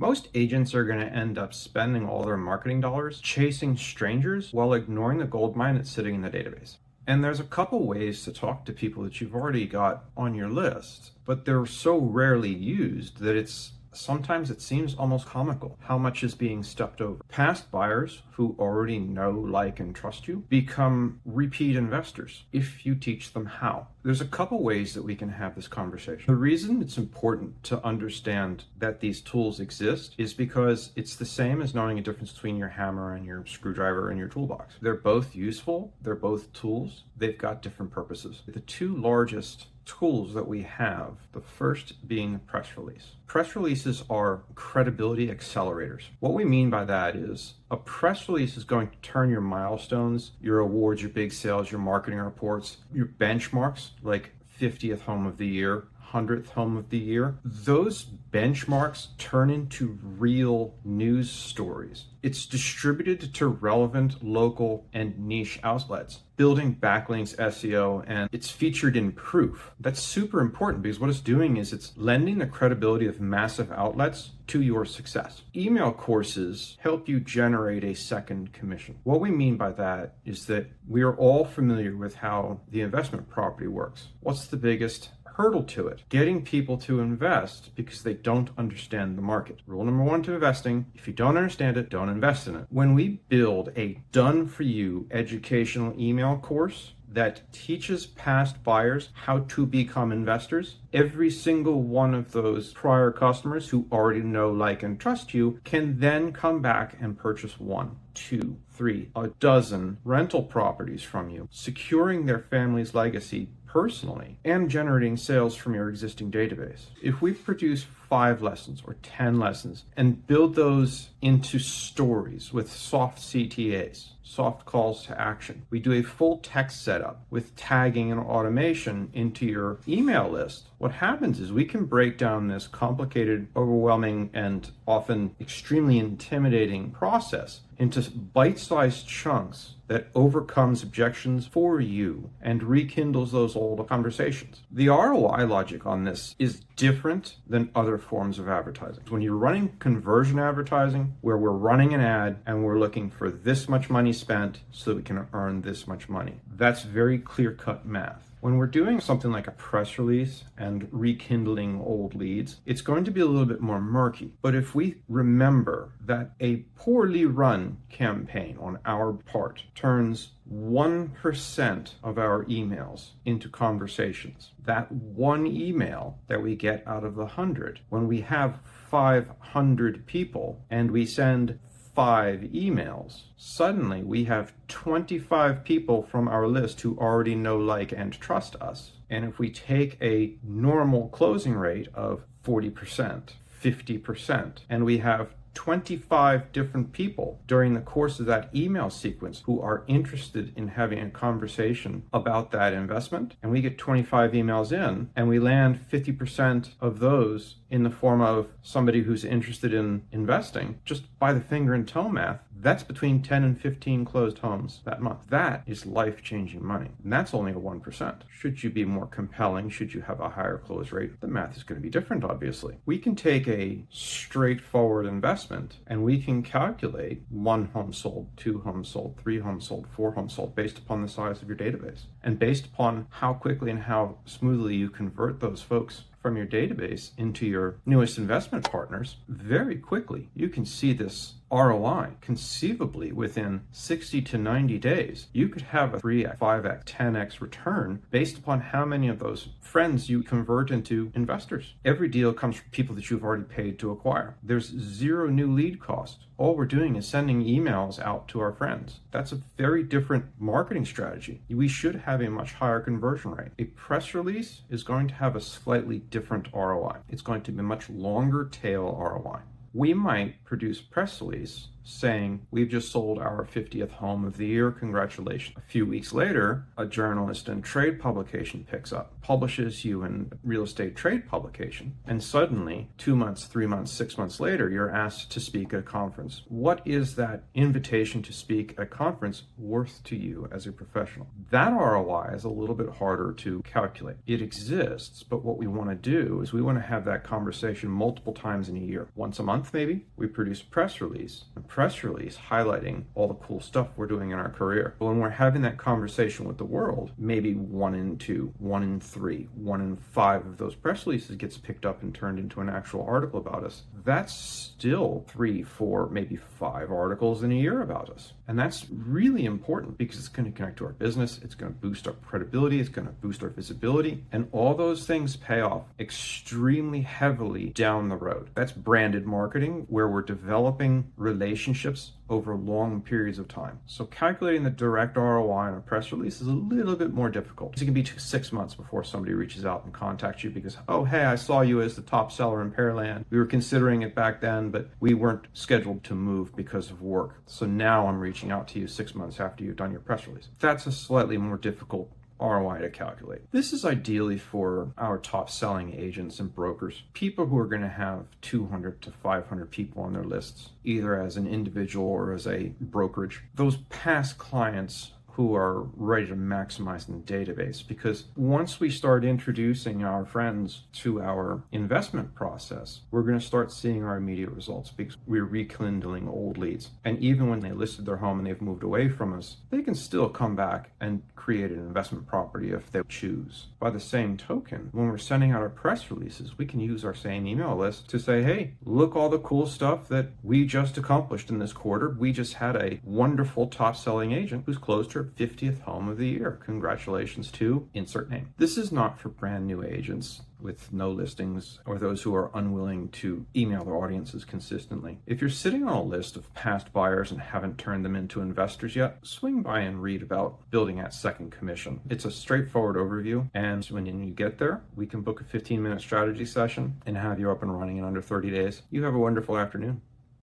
Most agents are going to end up spending all their marketing dollars chasing strangers while ignoring the gold mine that's sitting in the database. And there's a couple ways to talk to people that you've already got on your list, but they're so rarely used that sometimes it seems almost comical how much is being stepped over. Past buyers who already know, like, and trust you become repeat investors if you teach them how. There's a couple ways that we can have this conversation. The reason it's important to understand that these tools exist is because it's the same as knowing a difference between your hammer and your screwdriver and your toolbox. They're both useful, they're both tools, they've got different purposes. The two largest tools that we have, the first being press release. Press releases are credibility accelerators. What we mean by that is a press release is going to turn your milestones, your awards, your big sales, your marketing reports, your benchmarks, like 50th home of the year, 100th home of the year, those benchmarks turn into real news stories. It's distributed to relevant local and niche outlets, building backlinks, SEO, and it's featured in proof. That's super important because what it's doing is it's lending the credibility of massive outlets to your success. Email courses help you generate a second commission. What we mean by that is that we are all familiar with how the investment property works. What's the biggest hurdle to it? Getting people to invest because they don't understand the market. Rule number one to investing: if you don't understand it, don't invest in it. When we build a done-for-you educational email course that teaches past buyers how to become investors, every single one of those prior customers who already know, like, and trust you can then come back and purchase 1, 2, 3, a dozen rental properties from you, securing their family's legacy personally and generating sales from your existing database. If we produce 5 lessons or 10 lessons and build those into stories with soft CTAs, soft calls to action, we do a full text setup with tagging and automation into your email list, what happens is we can break down this complicated, overwhelming, and often extremely intimidating process into bite-sized chunks that overcomes objections for you and rekindles those old conversations. The ROI logic on this is different than other forms of advertising. When you're running conversion advertising, where we're running an ad and we're looking for this much money spent so that we can earn this much money, that's very clear-cut math. When we're doing something like a press release and rekindling old leads, it's going to be a little bit more murky. But if we remember that a poorly run campaign on our part turns 1% of our emails into conversations, that one email that we get out of the 100, when we have 500 people and we send 5 emails, suddenly we have 25 people from our list who already know, like, and trust us. And if we take a normal closing rate of 40%, 50%, and we have 25 different people during the course of that email sequence who are interested in having a conversation about that investment, and we get 25 emails in, and we land 50% of those in the form of somebody who's interested in investing, just by the finger and toe math, that's between 10 and 15 closed homes that month. That is life-changing money. And that's only a 1%. Should you be more compelling, should you have a higher close rate, the math is going to be different, obviously. We can take a straightforward investment and we can calculate 1 home sold, 2 homes sold, 3 homes sold, 4 homes sold based upon the size of your database. And based upon how quickly and how smoothly you convert those folks from your database into your newest investment partners, very quickly you can see this ROI conceivably within 60 to 90 days. You could have a 3x, 5x, 10x return based upon how many of those friends you convert into investors. Every deal comes from people that you've already paid to acquire. There's 0 new lead cost. All we're doing is sending emails out to our friends. That's a very different marketing strategy. We should have a much higher conversion rate. A press release is going to have a slightly different ROI. It's going to be a much longer tail ROI. We might produce press release saying, we've just sold our 50th home of the year, congratulations. A few weeks later, a journalist in trade publication picks up, publishes you in real estate trade publication, and suddenly 2 months, 3 months, 6 months later, you're asked to speak at a conference. What is that invitation to speak at a conference worth to you as a professional? That ROI is a little bit harder to calculate. It exists, but what we want to do is we want to have that conversation multiple times in a year. Once a month, maybe, we produce a press release highlighting all the cool stuff we're doing in our career. But when we're having that conversation with the world, maybe 1 in 2, 1 in 3, 1 in 5 of those press releases gets picked up and turned into an actual article about us. That's still 3, 4, maybe 5 articles in a year about us. And that's really important because it's going to connect to our business, it's going to boost our credibility, it's going to boost our visibility, and all those things pay off extremely heavily down the road. That's branded marketing, where we're developing relationships over long periods of time. So calculating the direct ROI on a press release is a little bit more difficult. It can be 6 months before somebody reaches out and contacts you because, oh, hey, I saw you as the top seller in Pearland. We were considering it back then, but we weren't scheduled to move because of work. So now I'm reaching out to you 6 months after you've done your press release. That's a slightly more difficult ROI to calculate. This is ideally for our top selling agents and brokers, people who are going to have 200 to 500 people on their lists, either as an individual or as a brokerage. Those past clients who are ready to maximize in the database, because once we start introducing our friends to our investment process, we're going to start seeing our immediate results because we're rekindling old leads. And even when they listed their home and they've moved away from us, they can still come back and create an investment property if they choose. By the same token, when we're sending out our press releases, we can use our same email list to say, hey, look all the cool stuff that we just accomplished in this quarter. We just had a wonderful top selling agent who's closed her 50th home of the year. Congratulations to insert name. This is not for brand new agents with no listings or those who are unwilling to email their audiences consistently. If you're sitting on a list of past buyers and haven't turned them into investors yet, swing by and read about building that second commission. It's a straightforward overview, and when you get there, we can book a 15-minute strategy session and have you up and running in under 30 days. You have a wonderful afternoon.